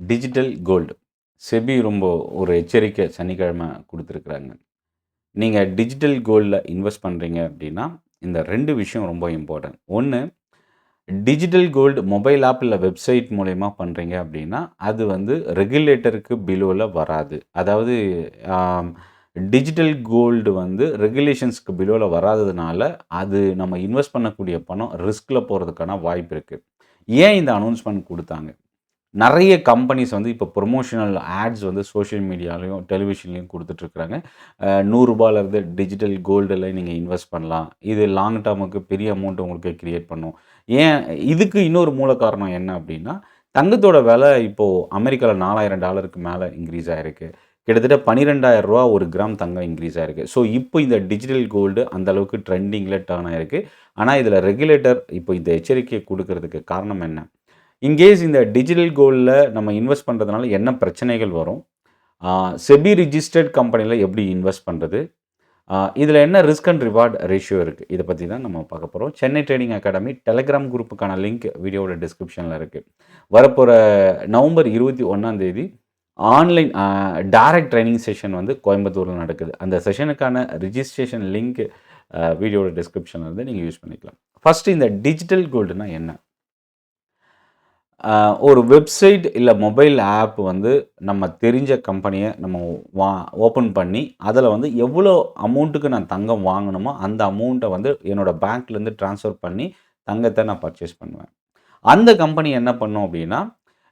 Digital gold. SEBI ரொம்ப ஒரு எச்சரிக்கை சனிக்கிழமை குடுத்துருக்குறாங்க. நீங்க டிஜிட்டல் கோல்ட்ல இன்வெஸ்ட் பண்றீங்க அப்டின்னா, இந்த 2 விஷயம் ரொம்ப important. 1 digital gold mobile app இல்ல வெப்சைட் மூலியமா பண்றீங்க அப்டின்னா, அது வந்து ரெகுலேட்டருக்கு பிலோல வராது. அதாவது ஆம் டிஜிட்டல் கோல்டு வந்து ரெகுலேஷன்ஸ்க்கு பிலோல வராததுனால, அது நம்ம இன்வெஸ்ட் பண்ணக்கூடிய பணம் ரிஸ்க்ல போறதுக்கான வாய்ப்பு இருக்கு. ஏன் இந்த அனௌன்ஸ்மென்ட் குடுத்தாங்க? நெறைய கம்பெனிஸ் வந்து இப்போ ப்ரமோஷனல் ஆட்ஸ் வந்து சோசியல் மீடியாலயும், டெலிவிஷன்லயும் குடுத்துட்ருக்காங்க. ரூ. 100லேருந்து டிஜிட்டல் கோல்டுல நீங்க இன்வெஸ்ட் பண்ணலாம். இது லாங் டெர்முக்கு பெரிய அமௌண்ட் உங்களுக்கு கிரியேட் பண்ணும். ஏன் இதுக்கு இன்னொரு மூல காரணம் என்ன அப்டின்னா, தங்கத்தோட விலை இப்போ அமெரிக்கால $4000க்கு மேல இன்கிரீஸ் ஆயிருக்கு. கிட்டத்தட்ட ரூ. 12,000 ஒரு கிராம் தங்கம் இன்கிரீஸ் ஆயிருக்கு. ஸோ, இப்போ இந்த டிஜிட்டல் கோல்டு அந்த அளவுக்கு ட்ரெண்டிங்ல டர்ன் ஆயிருக்கு. ஆனா, இதில ரெகுலேட்டர் இப்போ இந்த எச்சரிக்கைய குடுக்குறதுக்கு காரணம் என்ன? இன்கேஸ் இந்த டிஜிட்டல் கோல்ட்ல நம்ம இன்வெஸ்ட் பண்றதுனால என்ன பிரச்சனைகள் வரும்? ஆ செபி ரிஜிஸ்டர்ட் கம்பெனில எப்படி இன்வெஸ்ட் பண்றது? இதில என்ன ரிஸ்க் அண்ட் ரிவார்ட் ரேஷியோ இருக்கு? இத பத்தி தான் நம்ம பார்க்க போறோம். சென்னை ட்ரேடிங் அகாடமி டெலகிராம் குரூப்புக்கான லிங்க் வீடியோவோட டிஸ்கிரிப்ஷன்ல இருக்கு. வரப்போற நவம்பர் 21ஆம் தேதி ஆன்லைன் டைரக்ட் ட்ரெய்னிங் செஷன் வந்து கோயம்புத்தூர்ல நடக்குது. அந்த செஷனுக்கான ரிஜிஸ்ட்ரேஷன் லிங்க் வீடியோவோட டிஸ்கிரிப்ஷன்ல இருந்து நீங்க யூஸ் பண்ணிக்கலாம். ஃபர்ஸ்ட் இந்த டிஜிட்டல் கோல்டுனா என்ன? ஒரு வெப்சைட் இல்ல மொபைல் ஆப் வந்து நம்ம தெரிஞ்ச கம்பெனிய நம்ம வா ஓப்பன் பண்ணி, அதில வந்து எவ்வளோ அமௌண்ட்டுக்கு நான் தங்கம் வாங்கணுமோ, அந்த அமௌண்ட்ட வந்து என்னோட பேங்க்லேருந்து ட்ரான்ஸ்ஃபர் பண்ணி தங்கத்த நான் பர்ச்சேஸ் பண்ணுவேன். அந்த கம்பெனி என்ன பண்ணும் அப்டின்னா,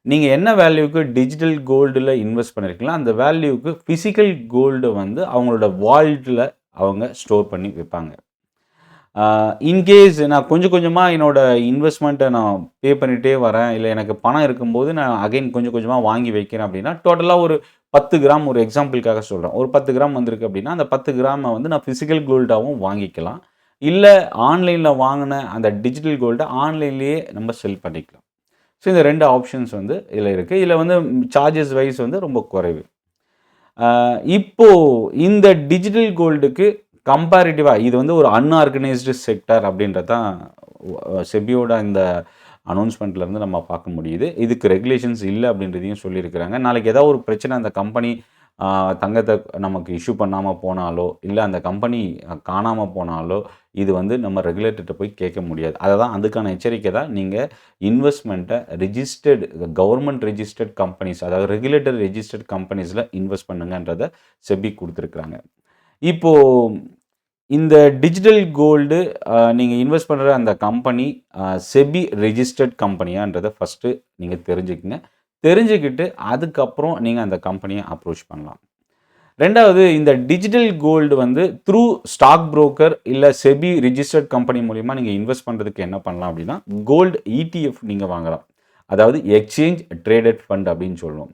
நீங்க என்ன வேல்யூக்கு டிஜிட்டல் கோல்டுல இன்வெஸ்ட் பண்ணியிருக்கீங்களோ, அந்த வேல்யூக்கு பிசிக்கல் கோல்ட வந்து அவங்களோட வால்ட்ல அவங்க ஸ்டோர் பண்ணி வைப்பாங்க. இன்கேஸ் நான் கொஞ்சம் கொஞ்சமா என்னோட இன்வெஸ்ட்மெண்ட்ட நான் பே பண்ணிட்டே வரேன். இல்ல எனக்கு பணம் இருக்கும்போது நான் அகைன் கொஞ்சம் கொஞ்சமா வாங்கி வைக்கிறேன் அப்டின்னா, டோட்டலா ஒரு 10 கிராம் ஒரு எக்ஸாம்பிள்க்காக சொல்றேன். ஒரு 10 கிராம் வந்திருக்கு அப்டின்னா, அந்த 10 கிராம வந்து நான் பிசிக்கல் கோல்டாவும் வாங்கிக்கலாம். இல்ல ஆன்லைன்ல வாங்குன அந்த டிஜிட்டல் கோல்ட ஆன்லைன்லேயே நம்ம செல் பண்ணிக்கலாம். ஸோ இந்த 2 ஆப்ஷன்ஸ் வந்து இதில இருக்கு. இதில வந்து சார்ஜஸ் வைஸ் வந்து ரொம்ப குறைவு. அ இப்போ இந்த டிஜிட்டல் கோல்டுக்கு கம்பேரிட்டிவா இது வந்து ஒரு அன்ஆர்கனைஸ்டு செக்டார் அப்படின்றது தான் செபியோட இந்த அனௌன்ஸ்மெண்ட்ல இருந்து நம்ம பார்க்க முடியுது. இதுக்கு ரெகுலேஷன்ஸ் இல்ல அப்படின்றதையும் சொல்லியிருக்கிறாங்க. நாளைக்கு ஏதாவது ஒரு பிரச்சனை அந்த கம்பெனி தங்கத்த நமக்கு இஷ்யூ பண்ணாம போனாலோ, இல்ல அந்த கம்பெனி காணாம போனாலோ, இது வந்து நம்ம ரெகுலேட்டர்ட்ட போய் கேட்க முடியாது. அததான் அதுக்கான எச்சரிக்கை தான் நீங்க இன்வெஸ்ட்மென்ட்ட ரிஜிஸ்டர்ட் கவர்ன்மென்ட் ரிஜிஸ்டர்ட் கம்பெனிஸ் அதாவது ரெகுலேட்டர் ரிஜிஸ்டர்ட் கம்பெனிஸ்ல இன்வெஸ்ட் பண்ணுங்கன்றத செபி குடுத்திருக்காங்க. இப்போ இந்த டிஜிட்டல் கோல்டு நீங்க இன்வெஸ்ட் பண்ற அந்த கம்பெனி செபி ரெஜிஸ்டர்ட் கம்பெனியான்றத ஃபர்ஸ்ட்டு நீங்க தெரிஞ்சுக்கங்க. தெரிஞ்சுக்கிட்டு அதுக்கப்புறம் நீங்க அந்த கம்பெனிய அப்ரோச் பண்ணலாம். 2வது இந்த டிஜிட்டல் கோல்டு வந்து த்ரூ ஸ்டாக் புரோக்கர் இல்ல செபி ரிஜிஸ்டர்ட் கம்பெனி மூலியமா நீங்க இன்வெஸ்ட் பண்றதுக்கு என்ன பண்ணலாம் அப்டின்னா, கோல்டு ETF நீங்க வாங்கலாம். அதாவது எக்ஸ்சேஞ்ச் ட்ரேடட் ஃபண்ட் அப்டின்னு சொல்லுவோம்.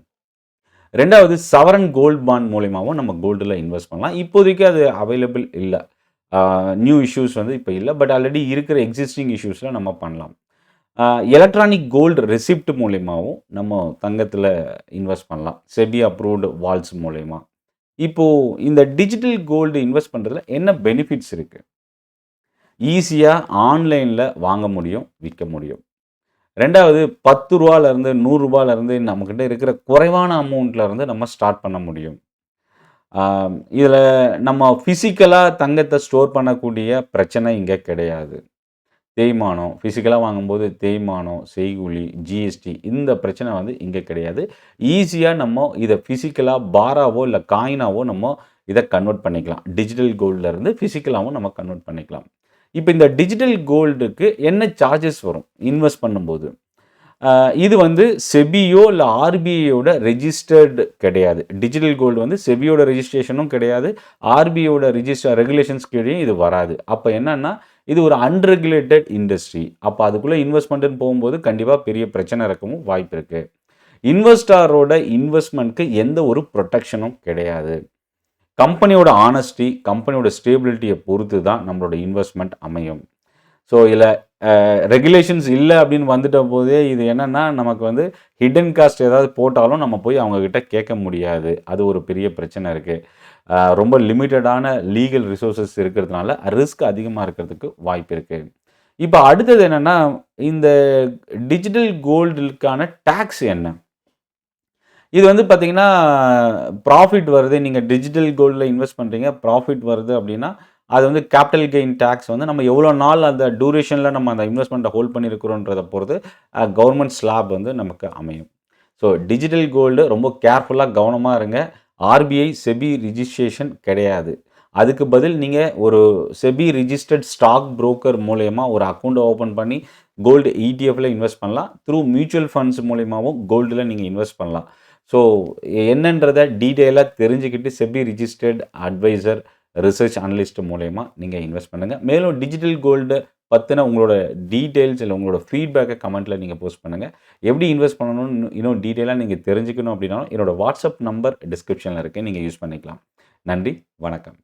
2வது சவரன் கோல்ட் பாண்ட் மூலியமாவும் நம்ம கோல்டுல இன்வெஸ்ட் பண்ணலாம். இப்போதைக்கு அது அவைலபிள் இல்ல. நியூ இஷ்யூஸ் வந்து இப்ப இல்ல. பட் ஆல்ரெடி இருக்கிற எக்ஸிஸ்டிங் இஷ்யூஸ்ல நம்ம பண்ணலாம். எலக்ட்ரானிக் கோல்டு ரெசிப்ட் மூலியமாவும் நம்ம தங்கத்தில இன்வெஸ்ட் பண்ணலாம். செபி அப்ரூவ்ட் வால்ஸ் மூலியமா. இப்போ இந்த டிஜிட்டல் கோல்டு இன்வெஸ்ட் பண்றதுல என்ன பெனிஃபிட்ஸ் இருக்கு? ஈஸியா ஆன்லைன்ல வாங்க முடியும், விக்க முடியும். 2வது ரூ. 10லேருந்து ரூ. 100லேருந்து நம்மகிட்ட இருக்கிற குறைவான அமௌண்ட்ல இருந்து நம்ம ஸ்டார்ட் பண்ண முடியும். இதில நம்ம பிசிக்கலா தங்கத்த ஸ்டோர் பண்ணக்கூடிய பிரச்சனை இங்க கிடையாது. தேய்மானம், பிசிக்கலா வாங்கும்போது தேய்மானம், செய்கூலி, ஜிஎஸ்டி இந்த பிரச்சனை வந்து இங்க கிடையாது. ஈஸியா நம்ம இத பிசிக்கலா பாராவோ இல்ல காயினாவோ நம்ம இத கன்வெர்ட் பண்ணிக்கலாம். டிஜிட்டல் கோல்ட்ல இருந்து பிசிக்கலாவும் நம்ம கன்வெர்ட் பண்ணிக்கலாம். இப்ப இந்த டிஜிட்டல் கோல்டுக்கு என்ன சார்ஜஸ் வரும் இன்வெஸ்ட் பண்ணும்போது? இது வந்து செபியோ இல்ல ஆர்பிஐயோட ரெஜிஸ்டர்ட் கிடையாது. டிஜிட்டல் கோல்டு வந்து செபியோட ரெஜிஸ்ட்ரேஷனும் கிடையாது. ஆர்பிஐயோட ரெகுலேஷன்ஸ் கீழயும் இது வராது. அப்ப என்னன்னா, இது ஒரு அன்ரெகுலேட்டட் இண்டஸ்ட்ரி. அப்ப அதுக்குள்ள இன்வெஸ்ட்மென்ட்ன்னு போகும்போது கண்டிப்பா பெரிய பிரச்சனை இருக்கவும் வாய்ப்பு இருக்கு. இன்வெஸ்டாரோட இன்வெஸ்ட்மென்ட்க்கு எந்த ஒரு புரொடெக்ஷனும் கிடையாது. கம்பெனியோட ஹானஸ்டி, கம்பெனியோட ஸ்டேபிலிட்டிய பொறுத்து தான் நம்மளோட இன்வெஸ்ட்மென்ட் அமையும். ஸோ இதில ரெகுலேஷன்ஸ் இல்ல அப்படின்னு வந்துட்ட போதே இது என்னன்னா, நமக்கு வந்து ஹிட்டன் காஸ்ட் ஏதாவது போட்டாலும் நம்ம போய் அவங்க கிட்ட கேட்க முடியாது. அது ஒரு பெரிய பிரச்சனை இருக்கு. ரொம்ப லிமிட்டடான லீகல் ரிசோர்ஸஸ் இருக்கிறதுனால ரிஸ்க் அதிகமா இருக்கிறதுக்கு வாய்ப்பு இருக்கு. இப்ப அடுத்தது என்னன்னா, இந்த டிஜிட்டல் கோல்டுக்கான டாக்ஸ் என்ன? இது வந்து பார்த்தீங்கன்னா, ப்ராஃபிட் வருது. நீங்க டிஜிட்டல் கோல்ட்ல இன்வெஸ்ட் பண்றீங்க. ப்ராஃபிட் வருது அப்டின்னா, அது வந்து கேப்பிட்டல் கெயின் டாக்ஸ் வந்து நம்ம எவ்வளோ நாள் அந்த டியூரேஷன்ல நம்ம அந்த இன்வெஸ்ட்மெண்ட்ட ஹோல்ட் பண்ணியிருக்கிறோன்றத பொறுத்து, கவர்ன்மென்ட் ஸ்லாப் வந்து நமக்கு அமையும். ஸோ டிஜிட்டல் கோல்டு ரொம்ப கேர்ஃபுல்லா கவனமா இருங்க. ஆர்பிஐ, செபி ரிஜிஸ்ட்ரேஷன் கிடையாது. அதுக்கு பதில் நீங்க ஒரு செபி ரிஜிஸ்டர்ட் ஸ்டாக் புரோக்கர் மூலியமா ஒரு அக்கவுண்ட் ஓப்பன் பண்ணி கோல்டு இடிஎஃப்ல இன்வெஸ்ட் பண்ணலாம். மியூச்சுவல் ஃபண்ட்ஸ் மூலியமாவும் கோல்டுல நீங்க இன்வெஸ்ட் பண்ணலாம். ஸோ என்னன்றத டீட்டெயிலா தெரிஞ்சுக்கிட்டு SEBI registered adviser, research analyst மூலியமா நீங்க இன்வெஸ்ட் பண்ணுங்க. மேலும் டிஜிட்டல் கோல்டு பத்தின உங்களோட டீட்டெயில்ஸ் இல்ல உங்களோட ஃபீட்பேக்க கமெண்ட்ல நீங்க போஸ்ட் பண்ணுங்க. எப்படி இன்வெஸ்ட் பண்ணணும்னு இன்னும் டீட்டெயிலா நீங்க தெரிஞ்சுக்கணும் அப்படின்னாலும், என்னோட வாட்ஸ்அப் நம்பர் டிஸ்கிரிப்ஷன்ல இருக்கு. நீங்க யூஸ் பண்ணிக்கலாம். நன்றி, வணக்கம்.